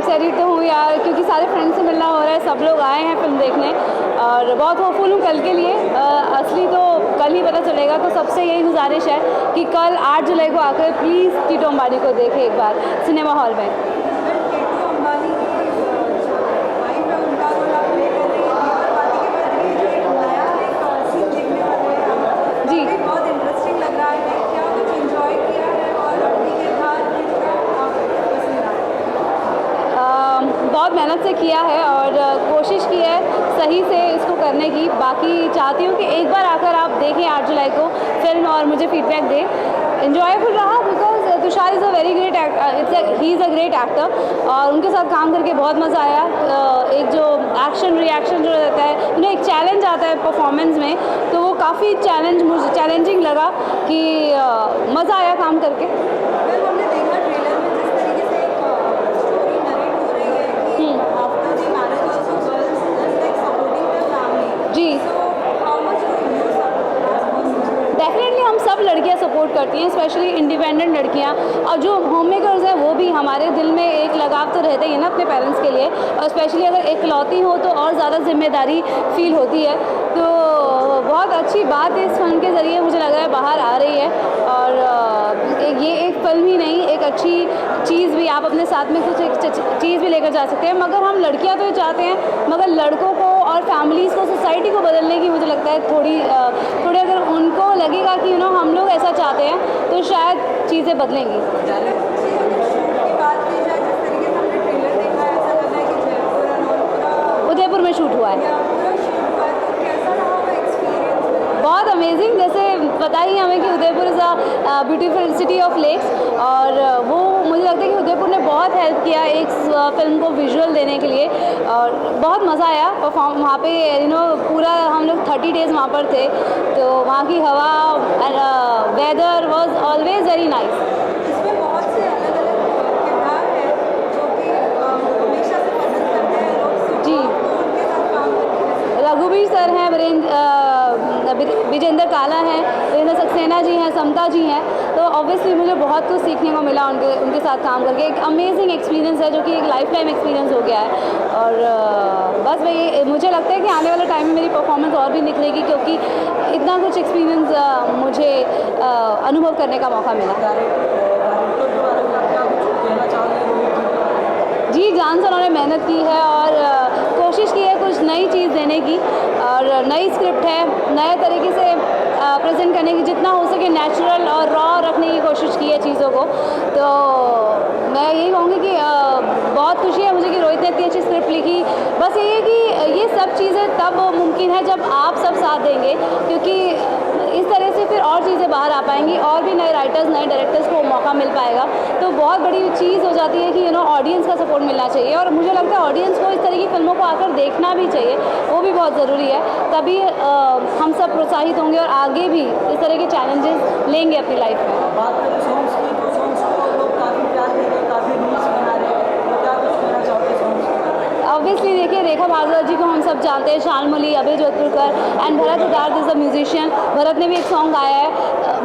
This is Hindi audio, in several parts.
एक्साइटेड तो हूँ यार, क्योंकि सारे फ्रेंड्स से मिलना हो रहा है, सब लोग आए हैं फिल्म देखने और बहुत होपफुल हूँ कल के लिए। असली तो कल ही पता चलेगा, तो सबसे यही गुजारिश है कि कल 8 जुलाई को आकर प्लीज़ टीटू अंबानी को देखें एक बार सिनेमा हॉल में। बहुत मेहनत से किया है और कोशिश की है सही से इसको करने की। बाकी चाहती हूँ कि एक बार आकर आप देखें 8 जुलाई को फिल्म और मुझे फीडबैक दें। इन्जॉयफुल रहा because Tushar is a very great he is a great actor और उनके साथ काम करके बहुत मज़ा आया। एक जो एक्शन रिएक्शन जो रहता है, उन्हें एक चैलेंज आता है परफॉर्मेंस में, तो वो काफ़ी मुझे चैलेंजिंग लगा कि मज़ा आया काम करके। डेफिनेटली हम सब लड़कियां सपोर्ट करती हैं, स्पेशली इंडिपेंडेंट लड़कियां, और जो होम मेकर्स हैं वो भी। हमारे दिल में एक लगाव तो रहता ही है ना अपने पेरेंट्स के लिए, और स्पेशली अगर इकलौती हो तो और ज़्यादा जिम्मेदारी फील होती है। तो बहुत अच्छी बात इस फिल्म के ज़रिए मुझे लग रहा है बाहर आ रही है, और ये एक फिल्म ही नहीं, एक अच्छी चीज़ भी, आप अपने साथ में कुछ एक चीज़ भी लेकर जा सकते हैं। मगर हम लड़कियां तो ये चाहते हैं, मगर लड़कों को और फैमिलीज़ को, सोसाइटी को बदलने की मुझे लगता है थोड़ी अगर उनको लगेगा कि हम लोग ऐसा चाहते हैं तो शायद चीज़ें बदलेंगी। उदयपुर में शूट हुआ है, बहुत अमेजिंग। जैसे पता ही हमें कि Udaipur is a beautiful city of lakes, और वो मुझे लगता है कि उदयपुर ने बहुत हेल्प किया एक फिल्म को विजुअल देने के लिए, और बहुत मज़ा आया परफॉर्म वहाँ पे। पूरा हम लोग 30 डेज़ वहाँ पर थे, तो वहाँ की हवा weather was always very nice. इसमें बहुत से अलग-अलग किरदार हैं जो कि हमेशा से पसंद करते हैं लोग। जी, उनके साथ काम करके रघुवीर सर हैं, विजेंद्र काला हैं, वीरेंद्र सक्सेना जी हैं, समता जी हैं। तो ऑब्वियसली मुझे बहुत कुछ सीखने को मिला उनके साथ काम करके। एक अमेजिंग एक्सपीरियंस है जो कि एक लाइफ टाइम एक्सपीरियंस हो गया है। और बस वही मुझे लगता है कि आने वाले टाइम में मेरी परफॉर्मेंस और भी निखरेगी, क्योंकि इतना कुछ एक्सपीरियंस मुझे अनुभव करने का मौका मिला। जी, जान से उन्होंने मेहनत की है और कोशिश की है कुछ नई चीज़ देने की, और नई स्क्रिप्ट है, नए तरीके से प्रेजेंट करने की, जितना हो सके नेचुरल और रॉ रखने की कोशिश की है चीज़ों को। तो मैं यही कहूँगी कि बहुत खुशी है मुझे कि रोहित ने इतनी अच्छी स्क्रिप्ट लिखी। बस यही है कि ये सब चीज़ें तब मुमकिन है जब आप सब साथ देंगे, क्योंकि इस तरह से फिर और चीज़ें बाहर आ पाएंगी, और भी नए राइटर्स, नए डायरेक्टर्स को मौका मिल पाएगा। तो बहुत बड़ी चीज़ हो जाती है कि ऑडियंस का सपोर्ट मिलना चाहिए, और मुझे लगता है ऑडियंस को इस तरह की फिल्मों को आकर देखना भी चाहिए, वो भी बहुत ज़रूरी है। तभी हम सब प्रोत्साहित होंगे और आगे भी इस तरह के चैलेंजेस लेंगे अपनी लाइफ में। बात करें सॉन्ग्स की, तो सॉन्ग्स को लोग काफ़ी प्यार दे रहे हैं, काफ़ी रील्स बना रहे हैं, तो क्या कुछ कहना चाहोगे सॉन्ग्स? ऑब्वियसली देखिए, रेखा भारद्वाज जी को हम सब जानते हैं, Shanmali, Abhay Jodhpurkar and Bharat Siddharth is a musician. Bharat ने भी एक सॉन्ग गाया है,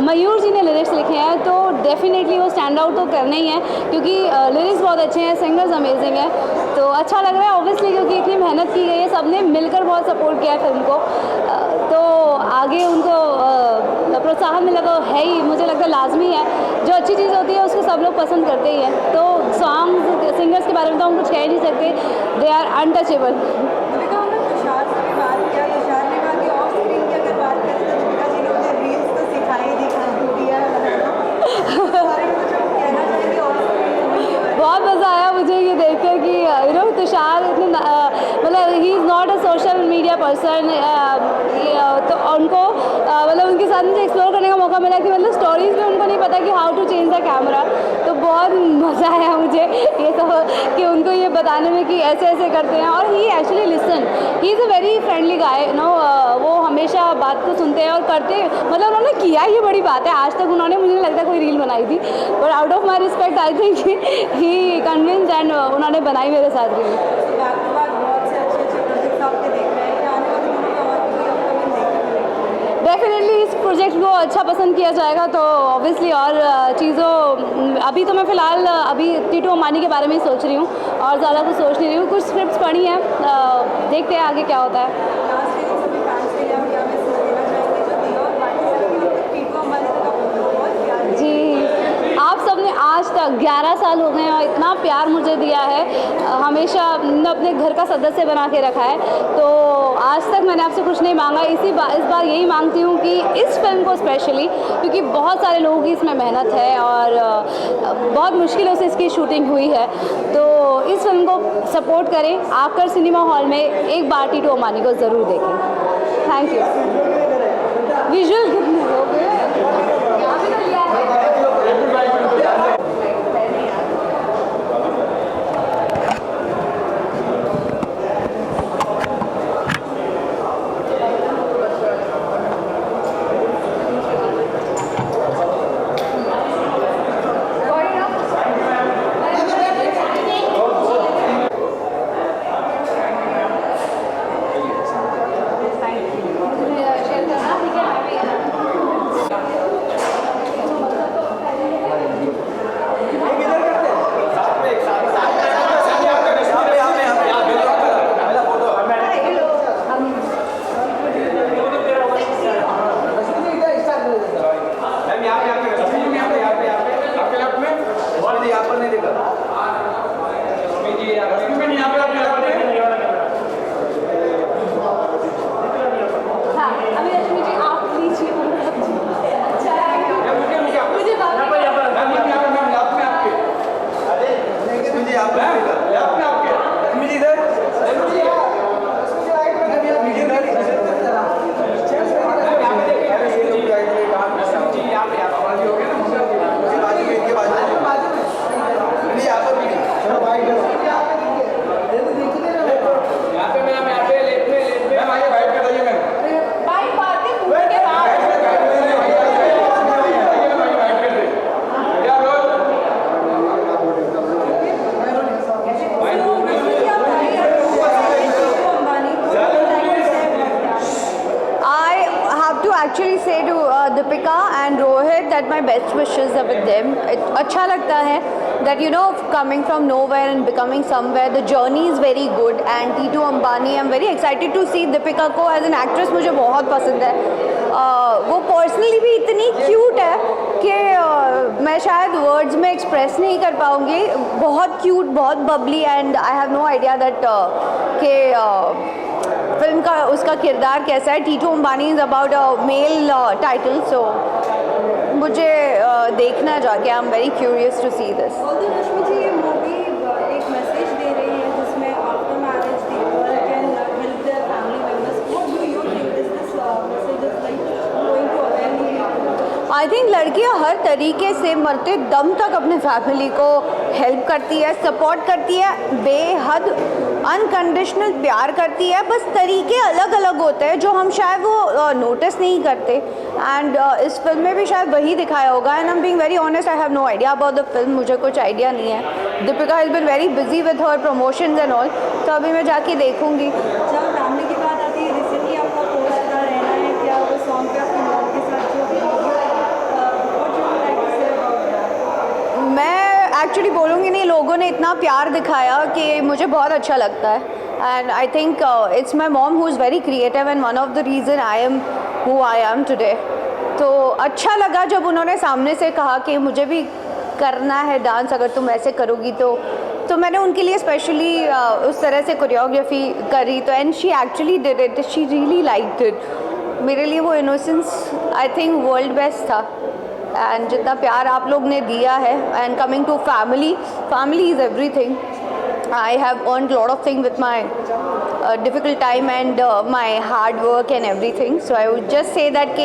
मयूर जी ने लिरिक्स लिखे हैं, तो डेफिनेटली वो स्टैंड आउट तो करने ही हैं, क्योंकि लिरिक्स बहुत अच्छे हैं, सिंगर्स अमेजिंग है। तो अच्छा लग रहा है ऑब्वियसली, क्योंकि इतनी मेहनत की गई है, सबने मिलकर बहुत सपोर्ट किया है फिल्म को। तो आगे उनको प्रोत्साहन मिला तो है ही, मुझे लगता है लाजमी है। जो अच्छी चीज़ होती है उसको सब लोग पसंद करते ही हैं। तो सॉन्ग सिंगर्स के बारे में तो हम कुछ कह नहीं सकते, दे आर अनटचेबल। दीपिका, हमने तुषार से भी बात किया। तुषार ने कहा कि ऑफ स्क्रीन की अगर बात करें तो दीपिका जी ने मुझे रील्स तो सिखाई दिया बहुत मज़ा आया मुझे ये देखकर कि तुषार इतने मतलब he is not a social media person, तो उनको मतलब उनके साथ मुझे एक्सप्लोर करने का मौका मिला कि मतलब स्टोरीज़ में उनको नहीं पता कि how to change the camera. तो बहुत मज़ा आया मुझे ये तो कि उनको ये बताने में कि ऐसे ऐसे करते हैं। और he actually listen, he is a very friendly guy, वो हमेशा बात को सुनते हैं और करते, मतलब उन्होंने किया, ये बड़ी बात है। आज तक उन्होंने, मुझे नहीं लगता कोई रील बनाई थी, but out of my respect I think he convince and उन्होंने बनाई मेरे साथ रील। बैक टू बैक बहुत से अच्छे प्रोजेक्ट्स आपके देख रहे हैं, क्या आने वाले दिनों में और कोई अपकमिंग देखने को मिलेगा? डेफिनेटली इस प्रोजेक्ट को अच्छा पसंद किया जाएगा तो ऑब्वियसली और चीज़ों अभी तो मैं फ़िलहाल अभी टीटू अंबानी के बारे में ही सोच रही हूँ और ज़्यादा कुछ सोच नहीं रही हूँ। कुछ स्क्रिप्ट्स पढ़ी हैं, देखते हैं आगे क्या होता है। लास्ट में सभी फैंस के लिए आप क्या मैसेज देना चाहेंगे जो दिया और बाकी सभी लोग तक टीटू अंबानी तक आपको बहुत प्यार है। जी, आप सबने आज तक 11 साल हो गए हैं और इतना प्यार मुझे दिया है, हमेशा अपने घर का सदस्य बना के रखा है, तो आज तक मैंने आपसे कुछ नहीं मांगा। इस बार यही मांगती हूँ कि इस फिल्म को स्पेशली, क्योंकि बहुत सारे लोगों की इसमें मेहनत है और बहुत मुश्किलों से इसकी शूटिंग हुई है, तो इस फिल्म को सपोर्ट करें, आकर सिनेमा हॉल में एक बार टीटू अंबानी को ज़रूर देखें। Thank you. विजुअल कितने लोग हैं? यहाँ पे तो लिया है। Actually say to Deepika and Rohit that my best wishes are with them. अच्छा लगता है that you know coming from nowhere and becoming somewhere, the journey is very good and Teetu Ambani, I'm very excited to see Deepika को as an actress, मुझे बहुत पसंद है। वो पर्सनली भी इतनी क्यूट है कि मैं शायद वर्ड्स में एक्सप्रेस नहीं कर पाऊँगी। बहुत क्यूट, बहुत bubbly and I have no idea that कि फिल्म का उसका किरदार कैसा है। Titu Ambani is about a male title, so मुझे देखना जाके I am very curious to see this. Although Rashmi ji ये मूवी एक मैसेज दे रही है जिसमें after marriage the girl can help their family members. What do you think is this message is like going to aware? I think लड़कियां हर तरीके से मरते दम तक अपने फैमिली को हेल्प करती है, सपोर्ट करती है, बेहद अनकंडीशनल प्यार करती है। बस तरीके अलग अलग होते हैं जो हम शायद वो नोटिस नहीं करते एंड इस फिल्म में भी शायद वही दिखाया होगा। And I am being very honest, I have no idea about the film, मुझे कुछ आइडिया नहीं है। Deepika has been very busy with her promotions and all, तो अभी मैं जाके देखूंगी। जब फैमिली की बात आती है, रिसेंटली आपका पोस्ट का रहना है क्या वो सॉन्ग पे अपने मॉम के साथ जो मैं एक्चुअली बोलूँगी नहीं, लोगों ने इतना प्यार दिखाया कि मुझे बहुत अच्छा लगता है and I think it's my mom who is very creative and one of the reason I am who I am today. तो अच्छा लगा जब उन्होंने सामने से कहा कि मुझे भी करना है डांस, अगर तुम ऐसे करोगी तो मैंने उनके लिए स्पेशली उस तरह से कोरियोग्राफी करी, तो and she actually did it, she really liked it. मेरे लिए वो innocence I think world best था एंड जितना प्यार आप लोग ने दिया है and coming to family is everything. I have earned a lot of things with my difficult time and my hard work and everything. So I would just say that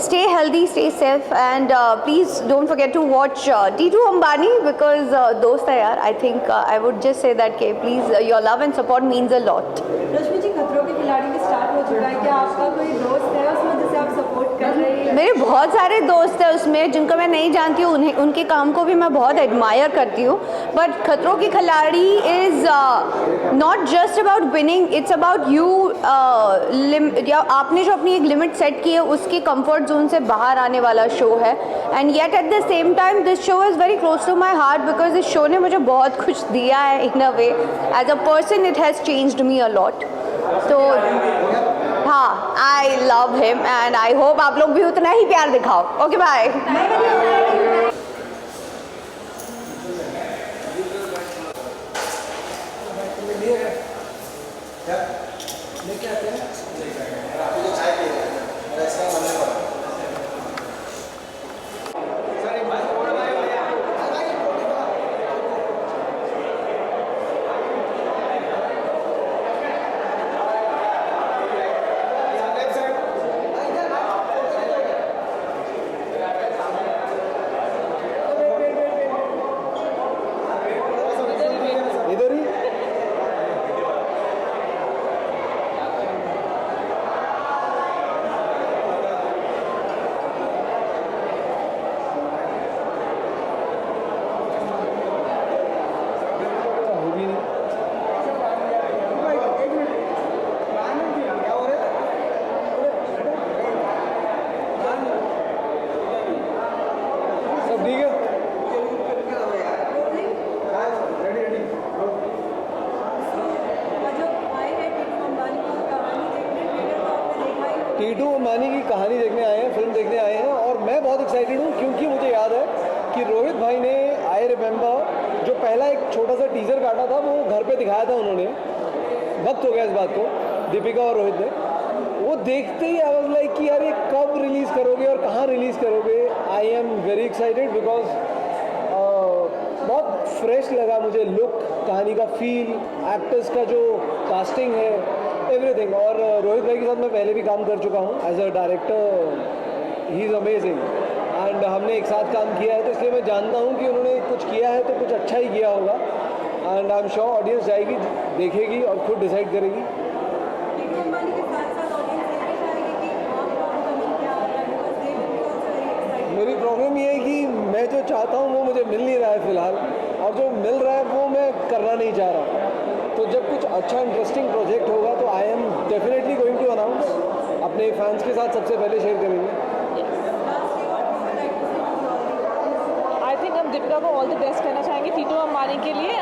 stay healthy, stay safe, and please don't forget to watch Teetu Ambani because dost hai yaar. I think I would just say that please your love and support means a lot. रश्मि जी, खतरों के खिलाड़ी भी स्टार्ट हो चुका है, क्या आपका कोई दोस्त है उसमें जिसे आप सपोर्ट कर रही है? मेरे बहुत सारे दोस्त हैं उसमें जिनको मैं नहीं जानती हूँ, उन्हें उनके काम को भी मैं बहुत एडमायर करती हूँ. बट खतरों की खिलाड़ी is not just about winning, it's about you. आपने जो अपनी एक लिमिट सेट की है उसके कंफर्ट जोन से बाहर आने वाला शो है. And yet at the same time this show is very close to my heart because इस शो ने मुझे बहुत कुछ दिया है. In a way as a person it has changed me a lot. तो हाँ, I love him and I hope आप लोग भी उतना ही प्यार दिखाओ. Okay bye. इधर ही होगी नहीं. सब ठीक है. टीटू अंबानी की कहानी देखने आए हैं, फिल्म देखने आए हैं और मैं बहुत एक्साइटेड हूँ क्योंकि मुझे याद है कि रोहित भाई ने आई रिमेंबर जो पहला एक छोटा सा टीजर काटा था वो घर पे दिखाया था उन्होंने. वक्त हो गया इस बात को, दीपिका और रोहित ने. वो देखते ही आई वाज लाइक कि यार ये कब रिलीज़ करोगे और कहाँ रिलीज़ करोगे. आई एम वेरी एक्साइटेड बिकॉज बहुत फ्रेश लगा मुझे लुक, कहानी का फील, एक्टर्स का जो कास्टिंग है, एवरीथिंग. और रोहित भाई के साथ मैं पहले भी काम कर चुका हूँ as a director. He is amazing and हमने एक साथ काम किया है तो इसलिए मैं जानता हूँ कि उन्होंने कुछ किया है तो कुछ अच्छा ही किया होगा. And I am sure audience जाएगी, देखेगी और खुद डिसाइड करेगी. टीटू अंबानी के साथ-साथ ऑडियंस ये भी चाहेगी कि आपका कमिंग क्या आ रहा है, because they will be also very excited. मेरी प्रॉब्लम ये है कि मैं जो चाहता हूँ वो मुझे मिल नहीं रहा है फ़िलहाल, और जो मिल रहा है वो मैं करना नहीं चाह रहा. तो जब कुछ अच्छा इंटरेस्टिंग प्रोजेक्ट होगा तो I am definitely going to announce. अपने फैंस के साथ सबसे पहले शेयर करेंगे. आई थिंक हम दीपिका को ऑल द बेस्ट कहना चाहेंगे टीटू अंबानी के लिए.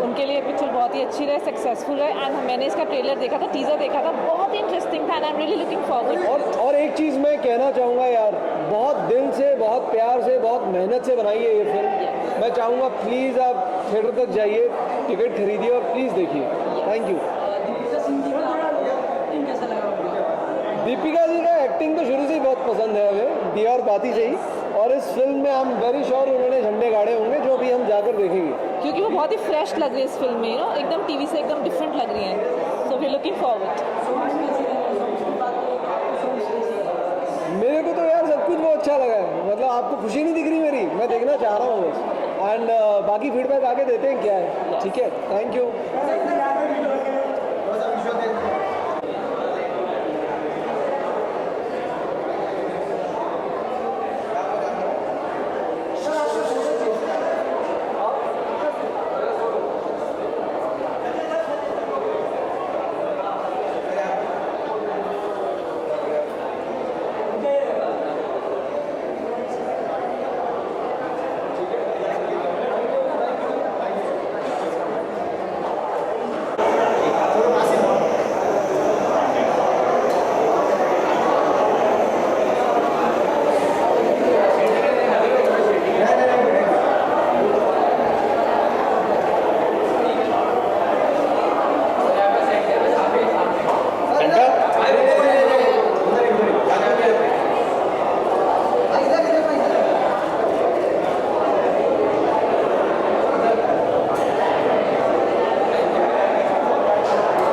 उनके लिए पिक्चर बहुत ही अच्छी रहे, सक्सेसफुल रहे. एंड मैंने इसका ट्रेलर देखा था, टीजर देखा था, बहुत ही इंटरेस्टिंग था and I am really looking forward. और एक चीज़ मैं कहना चाहूँगा यार, बहुत दिल से, बहुत प्यार से, बहुत मेहनत से बनाई है ये फिल्म. मैं चाहूँगा प्लीज़ आप थिएटर तक जाइए, टिकट खरीदिए और प्लीज़ देखिए. Thank you. दीपिका जी का एक्टिंग तो शुरू से ही बहुत पसंद है हमें, दिया और बाती से ही. और इस फिल्म में हम वेरी श्योर उन्होंने झंडे गाड़े होंगे जो भी हम जाकर देखेंगे. क्योंकि वो बहुत ही फ्रेश लग रही है इस फिल्म में, यू नो, एकदम टीवी से एकदम डिफरेंट लग रही है. So we looking forward. मेरे को तो यार सब कुछ बहुत अच्छा लगा है. मतलब आपको खुशी नहीं दिख रही मेरी, मैं देखना चाह रहा हूँ बस. एंड बाकी फीडबैक आगे देते हैं क्या है. ठीक है, थैंक यू.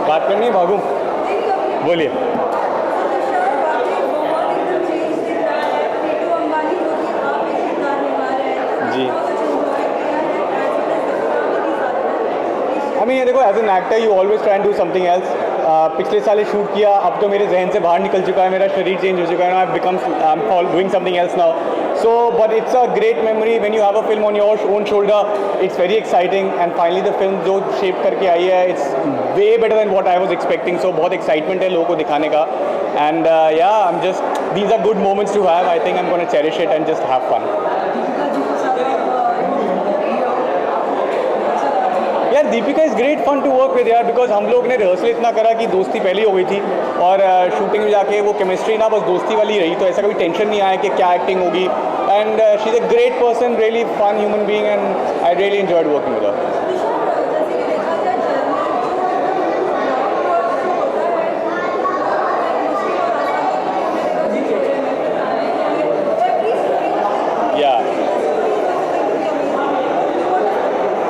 बात करनी है भागू, बोलिए. जी, I mean, देखो, as an actor you always try to do something else. पिछले साल शूट किया, अब तो मेरे जहन से बाहर निकल चुका है, मेरा शरीर चेंज हो चुका है, I am doing something else now. So, but it's a great memory when you have a film on your own shoulder. It's very exciting, and finally the film जो shape करके आई है, it's way better than what I was expecting. So बहुत excitement है लोगों को दिखाने का, and these are good moments to have. I think I'm going to cherish it and just have fun. यार Deepika is great fun to work with यार, बिकॉज हम लोग ने रिहर्सल इतना करा कि दोस्ती पहले ही हो गई थी, और शूटिंग में जाके वो केमिस्ट्री ना बस दोस्ती वाली रही, तो ऐसा कोई टेंशन नहीं आया कि क्या एक्टिंग होगी. And she is a great person, really fun human being, and I really enjoyed working with her.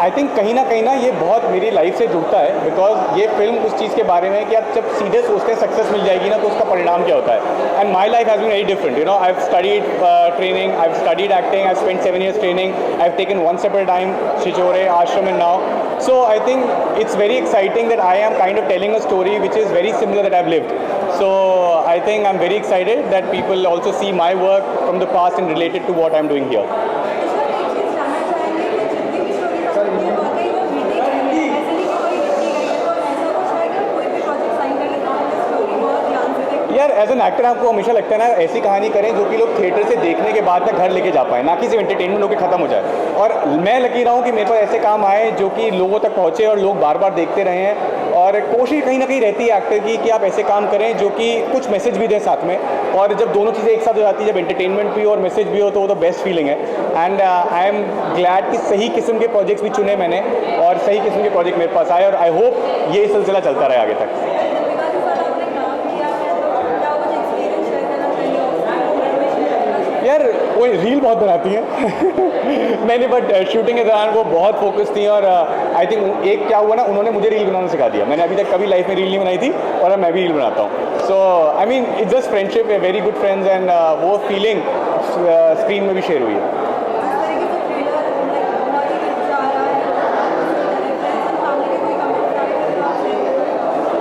I think कहीं ना ये बहुत मेरी लाइफ से जुड़ता है, बिकॉज ये फिल्म उस चीज़ के बारे में है कि आप जब सीधे सोचते हैं सक्सेस मिल जाएगी ना, तो उसका परिणाम क्या होता है. And my life has been very different. You know, I have studied training, I have studied acting, I have spent 7 years training, I have taken one step at time, शिचोरे, ashram, and now. So I think it's very exciting that I am kind of telling a story which is very similar that I've lived. So I think I'm very excited that people also see my work from the past and relate it to what I'm doing here. यार एज एन एक्टर आपको हमेशा लगता है ना ऐसी कहानी करें जो कि लोग थिएटर से देखने के बाद तक घर लेके जा पाए, ना कि सिर्फ एंटरटेनमेंट होकर खत्म हो जाए. और मैं लकी रहा हूँ कि मेरे पास ऐसे काम आए जो कि लोगों तक पहुँचे और लोग बार बार देखते रहे हैं. और कोशिश कहीं ना कहीं रहती है एक्टर की कि आप ऐसे काम करें जो कि कुछ मैसेज भी दें साथ में, और जब दोनों चीज़ें एक साथ हो जाती है, जब एंटरटेनमेंट भी और मैसेज भी हो, तो वो तो बेस्ट फीलिंग है. एंड आई एम ग्लैड कि सही किस्म के प्रोजेक्ट्स भी चुने मैंने, और सही किस्म के प्रोजेक्ट मेरे पास आए, और आई होप ये सिलसिला चलता रहे आगे तक. यार वो रील बहुत बनाती हैं नहीं, बट शूटिंग के दौरान वो बहुत फोकस थी, और आई थिंक एक क्या हुआ ना, उन्होंने मुझे रील बनाना सिखा दिया. मैंने अभी तक कभी लाइफ में रील नहीं बनाई थी, और अब मैं भी रील बनाता हूँ. So I mean it's just friendship, a very good friends, and वो फीलिंग स्क्रीन में भी शेयर हुई है.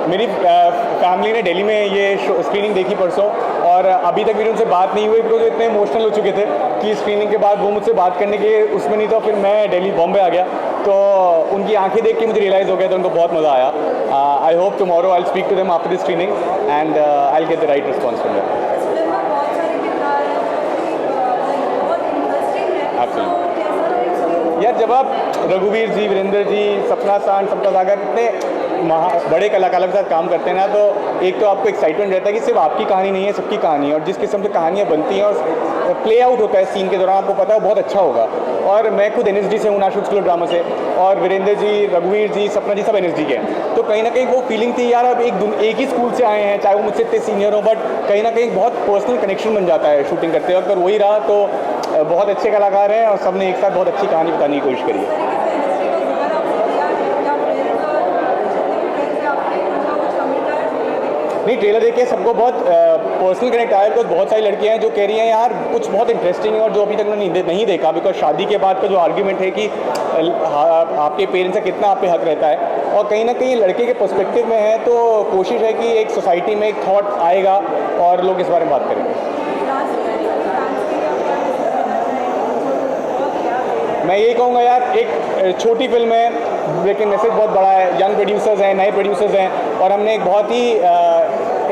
मेरी फैमिली ने दिल्ली में ये स्क्रीनिंग देखी परसों, और अभी तक मेरी उनसे बात नहीं हुई, बिकॉज वो इतने इमोशनल हो चुके थे कि स्क्रीनिंग के बाद वो मुझसे बात करने के उसमें नहीं था. फिर मैं दिल्ली बॉम्बे आ गया, तो उनकी आंखें देख के मुझे रियलाइज़ हो गया, तो उनको बहुत मज़ा आया. I hope tomorrow I will speak to them after the screening, and I will get the right response from them. यार जब आप रघुवीर जी, वीरेंद्र जी, सपना सांड, सपना सागर, इतने बड़े कलाकारों के साथ काम करते हैं ना, तो एक तो आपको एक्साइटमेंट रहता है कि सिर्फ आपकी कहानी नहीं है, सबकी कहानी है, और जिस किस्म से कहानियाँ बनती हैं और प्ले आउट होता है सीन के दौरान, आपको पता है बहुत अच्छा होगा. और मैं खुद NSD से हूँ, नेशनल स्कूल ऑफ ड्रामा से, और वीरेंद्र जी, रघुवीर जी, सपना जी सब NSD के हैं. तो कहीं ना कहीं वो फीलिंग थी यार, अब एक ही स्कूल से आए हैं, चाहे वो मुझसे इतने सीनियर हो, बट कहीं ना कहीं बहुत पर्सनल कनेक्शन बन जाता है शूटिंग करते वक्त. और वही रहा, तो बहुत अच्छे कलाकार हैं, और सबने एक साथ बहुत अच्छी कहानी बताने की कोशिश करी है. नहीं, ट्रेलर देख के सबको बहुत पर्सनल कनेक्ट आया, बिकॉज बहुत सारी लड़कियां हैं जो कह रही हैं यार कुछ बहुत इंटरेस्टिंग है, और जो अभी तक उन्होंने नहीं देखा, बिकॉज शादी के बाद का जो आर्ग्यूमेंट है कि आपके पेरेंट्स का कितना आप पे हक रहता है, और कहीं ना कहीं लड़के के पर्सपेक्टिव में है, तो कोशिश है कि एक सोसाइटी में एक थॉट आएगा और लोग इस बारे में बात करेंगे. मैं यही कहूँगा यार, एक छोटी फिल्म है लेकिन मैसेज बहुत बड़ा है. यंग प्रोड्यूसर्स हैं, नए प्रोड्यूसर्स हैं, और हमने एक बहुत ही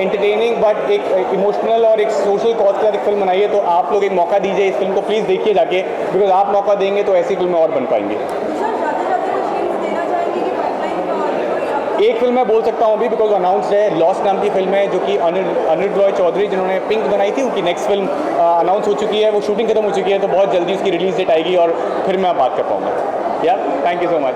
एंटरटेनिंग बट एक इमोशनल और एक सोशल कॉज के साथ एक फिल्म बनाई है. तो आप लोग एक मौका दीजिए इस फिल्म को, प्लीज़ देखिए जाके, बिकॉज आप मौका देंगे तो ऐसी फिल्में और बन पाएंगी. एक फिल्म मैं बोल सकता हूँ अभी, बिकॉज अनाउंस्ड है, लॉस्ट नाम की फिल्म है, जो कि अनिरुद्ध रॉय चौधरी जिन्होंने पिंक बनाई थी, उनकी नेक्स्ट फिल्म अनाउंस हो चुकी है, वो शूटिंग खत्म हो चुकी है, तो बहुत जल्दी उसकी रिलीज डेट आएगी, और फिर मैं बात कर पाऊँगा. या थैंक यू सो मच.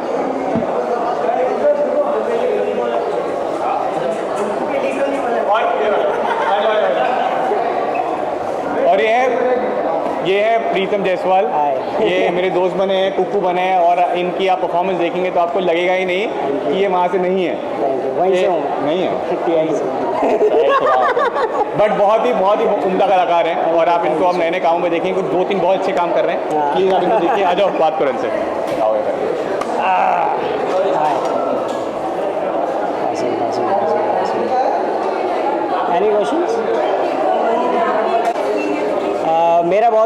और ये है प्रीतम जायसवाल, ये मेरे दोस्त बने हैं, कुक्कू बने हैं, और इनकी आप परफॉर्मेंस देखेंगे तो आपको लगेगा ही नहीं कि ये वहाँ से नहीं है, वहीं से नहीं है, बट बहुत ही उम्दा कलाकार हैं, और आप इनको अब नए नए कामों में देखेंगे, कुछ 2-3 बहुत अच्छे काम कर रहे हैं. प्लीज़ आप इनको देखिए. आ जाओ, बात करो इनसे.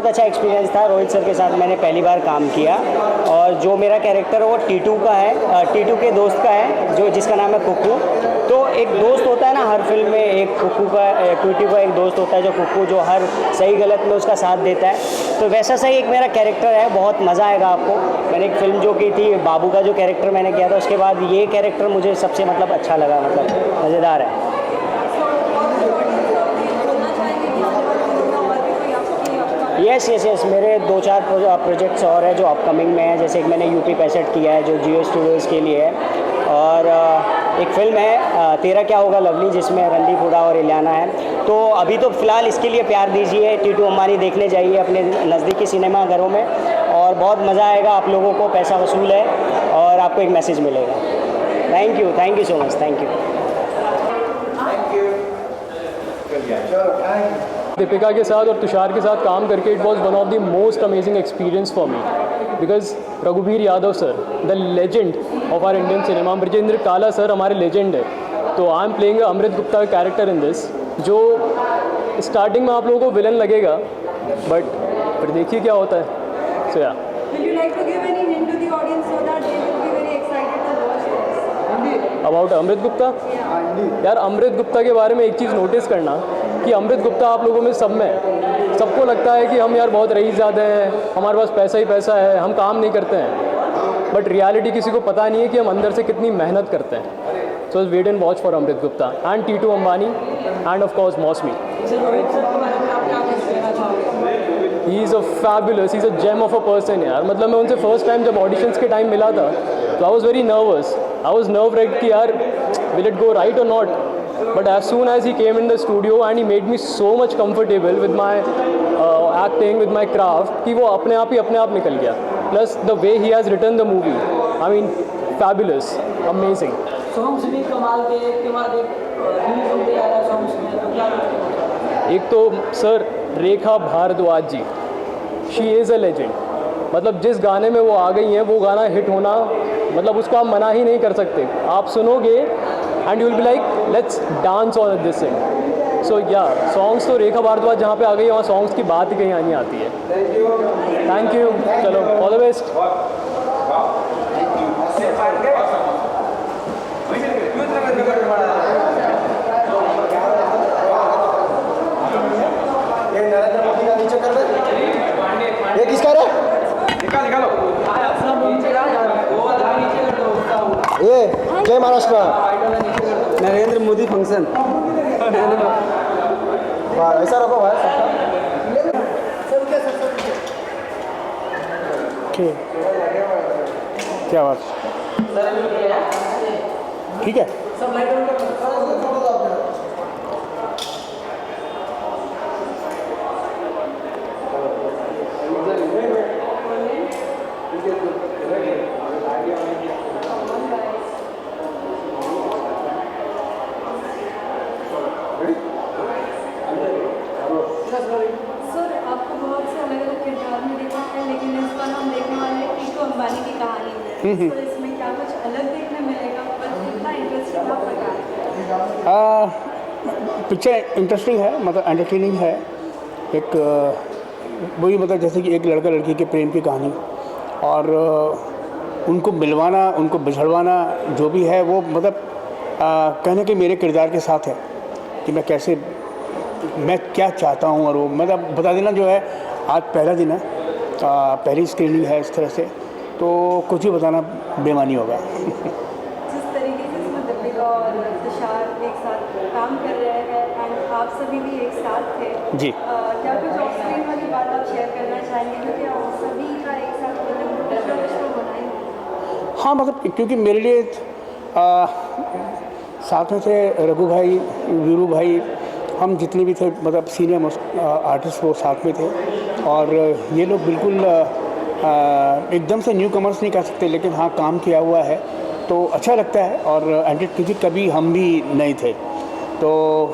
बहुत अच्छा एक्सपीरियंस था। रोहित सर के साथ मैंने पहली बार काम किया और जो मेरा कैरेक्टर वो टीटू का है, टीटू के दोस्त का है जो जिसका नाम है कुक्कू। तो एक दोस्त होता है ना हर फिल्म में, एक कुक्कू का टीटू का एक दोस्त होता है जो कुक्कू, जो हर सही गलत में उसका साथ देता है। तो वैसा सही एक मेरा कैरेक्टर है, बहुत मज़ा आएगा आपको। मैंने एक फ़िल्म जो की थी बाबू का जो कैरेक्टर मैंने किया था, उसके बाद ये कैरेक्टर मुझे सबसे मतलब अच्छा लगा, मतलब मज़ेदार है। यस मेरे 2-4 प्रोजेक्ट्स और हैं जो अपकमिंग में हैं। जैसे एक मैंने यूपी 65 किया है जो जियो स्टूडियोज़ के लिए है, और एक फ़िल्म है तेरा क्या होगा लवली जिसमें रणदीप हुडा और इलियाना है। तो अभी तो फ़िलहाल इसके लिए प्यार दीजिए, टीटू अंबानी देखने जाइए अपने नज़दीकी सिनेमा घरों में और बहुत मज़ा आएगा आप लोगों को। पैसा वसूल है और आपको एक मैसेज मिलेगा। Thank you so much, thank you. Deepika के साथ और तुषार के साथ काम करके it was one of the most amazing experience for me, because रघुवीर Yadav sir the legend of our Indian cinema, Brajendra Kala sir हमारे लेजेंड है। तो I am playing Amrit Gupta character in this, जो स्टार्टिंग में आप लोगों को विलन लगेगा बट फिर देखिए क्या होता है। सो या Will you like to give any hint to the audience so that they will be very excited to watch this? About Amrit Gupta, यार अमृत गुप्ता के बारे में एक चीज़ नोटिस करना कि अमृत गुप्ता आप लोगों में सब में सबको लगता है कि हम यार बहुत रईस ज़्यादा हैं, हमारे पास पैसा ही पैसा है, हम काम नहीं करते हैं, बट रियलिटी किसी को पता नहीं है कि हम अंदर से कितनी मेहनत करते हैं। So wait and watch for Amrit Gupta and Titu Ambani and of course Mausami. He is a fabulous, he is a gem of a person यार। मतलब मैं उनसे फर्स्ट टाइम जब ऑडिशंस के टाइम मिला था तो I was very nervous, I was nerve racked कि यार विल इट गो राइट और not, but as soon as he came in the studio and he made me so much comfortable with my acting, with my craft, कि वो अपने आप निकल गया। Plus the way he has written the movie, I mean fabulous, amazing। Songs भी कमाल के, एक के बाद एक रिलीज होते आ रहा सॉन्ग्स में, तो क्या एक तो sir Rekha Bhardwaj ji, she is a legend. मतलब जिस गाने में वो आ गई हैं वो गाना हिट होना, मतलब उसको आप मना ही नहीं कर सकते। आप सुनोगे and you will be like let's dance on this thing. So या सॉन्ग्स तो रेखा भारद्वाज जहाँ पे आ गई वहाँ सॉन्ग्स की बात ही कहीं आनी आती है। थैंक यू, चलो all the best. Narendra Modi का नीचे कर दे, ये किसका है? ये जय महाराष्ट्र नरेंद्र मोदी फंक्शन। ऐसा रखो भाई। क्या बात, ठीक है। सर आपको बहुत से अलग अलग किरदार में देखा है, लेकिन इस बार हम देखने वाले हैं टीटू अंबानी की कहानी है। तो इसमें क्या कुछ अलग देखने मिलेगा, पर कितना इंटरेस्टिंग आप बताएं। पिक्चर इंटरेस्टिंग है, मतलब एंटरटेनिंग है। एक वही मतलब जैसे कि एक लड़का लड़की के प्रेम की कहानी और उनको मिलवाना, उनको बिछड़वाना जो भी है वो मतलब कहने के मेरे किरदार के साथ है कि मैं कैसे, मैं क्या चाहता हूँ। और वो मतलब बता देना जो है, आज पहला दिन है, पहली स्क्रीनिंग है इस तरह से, तो कुछ भी बताना बेमानी होगा। जिस तरीके से इसमें दीपिका और तुषार एक साथ काम कर रहे हैं एंड आप सभी भी एक साथ थे जी, क्या कुछ ऑफ स्क्रीन वाली बात आप शेयर करना चाहेंगे, क्योंकि आप सभी का एक साथ मतलब होना ही है। हाँ मतलब क्योंकि मेरे लिए साथ में थे रघु भाई, वीरू भाई, हम जितने भी थे मतलब सीनियर आर्टिस्ट वो साथ में थे। और ये लोग बिल्कुल एकदम से न्यू कमर्स नहीं कह सकते, लेकिन हाँ काम किया हुआ है तो अच्छा लगता है। और क्योंकि कभी हम भी नहीं थे तो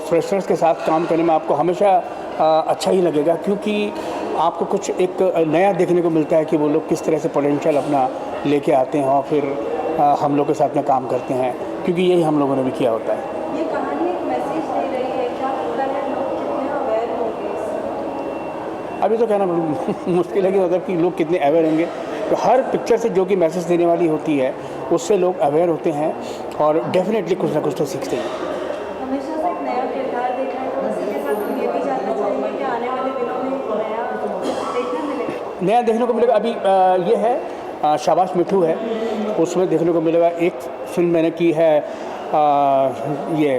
फ्रेशर्स के साथ काम करने में आपको हमेशा अच्छा ही लगेगा, क्योंकि आपको कुछ एक नया देखने को मिलता है कि वो लोग किस तरह से पोटेंशियल अपना लेके आते हैं और फिर हम लोग के साथ में काम करते हैं, क्योंकि यही हम लोगों ने भी किया होता है। ये कहानी एक मैसेज दे रही है, क्या लगता है लोग कितने अवेयर होंगे इससे? अभी तो कहना मुश्किल है कि मतलब कि लोग कितने अवेयर होंगे। तो हर पिक्चर से जो कि मैसेज देने वाली होती है उससे लोग अवेयर होते हैं और डेफिनेटली कुछ ना कुछ तो सीखते हैं। हमेशा से एक नया किरदार देखा है, तो उसी के साथ हम ये भी जानना चाहेंगे कि आने वाले दिनों में नया देखने मिलेगा। नया देखने को मिलेगा। अभी ये है शाबाश मिठू है, उसमें देखने को मिलेगा। एक फिल्म मैंने की है ये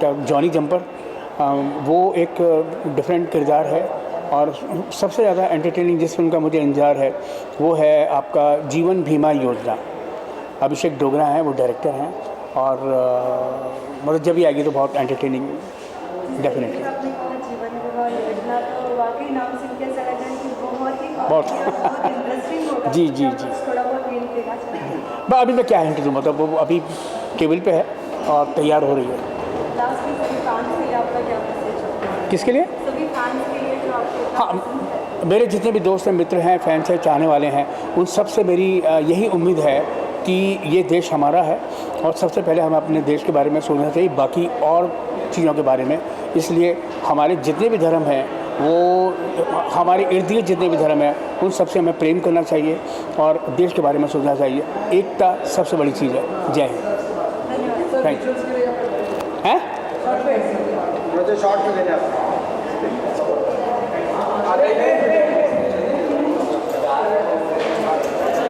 जॉनी जंपर, वो एक डिफरेंट किरदार है। और सबसे ज़्यादा एंटरटेनिंग जिस फिल्म का मुझे इंतजार है वो है आपका जीवन बीमा योजना। अभिषेक डोगरा हैं, वो डायरेक्टर हैं, और मतलब जब भी आएगी तो बहुत एंटरटेनिंग डेफिनेटली। आपने कहा जीवन बीमा योजना, तो वाकई नाम सुन के ऐसा लग रहा है कि बहुत इंटरेस्टिंग होगा। जी जी जी। थोड़ा बहुत हिंट देना चाहिए। अभी मैं क्या हिंट दूँ, मतलब वो अभी टेबल पे है और तैयार हो रही है। लास्ट में सभी फैंस के लिए आपका क्या मैसेज है? किसके लिए? सभी फैंस के लिए जो आपको हाँ, मेरे जितने भी दोस्त हैं, मित्र हैं, फैंस हैं, चाहने वाले हैं, उन सब से मेरी यही उम्मीद है कि ये देश हमारा है और सबसे पहले हमें अपने देश के बारे में सोचना चाहिए, बाकी और चीज़ों के बारे में। इसलिए हमारे जितने भी धर्म हैं, वो हमारे इर्द गिर्द जितने भी धर्म हैं, उन सबसे हमें प्रेम करना चाहिए और देश के बारे में सोचना चाहिए। एकता सबसे बड़ी चीज़ है। जय हिंद। Thank you. हैं? मुझे शॉर्ट में देना है।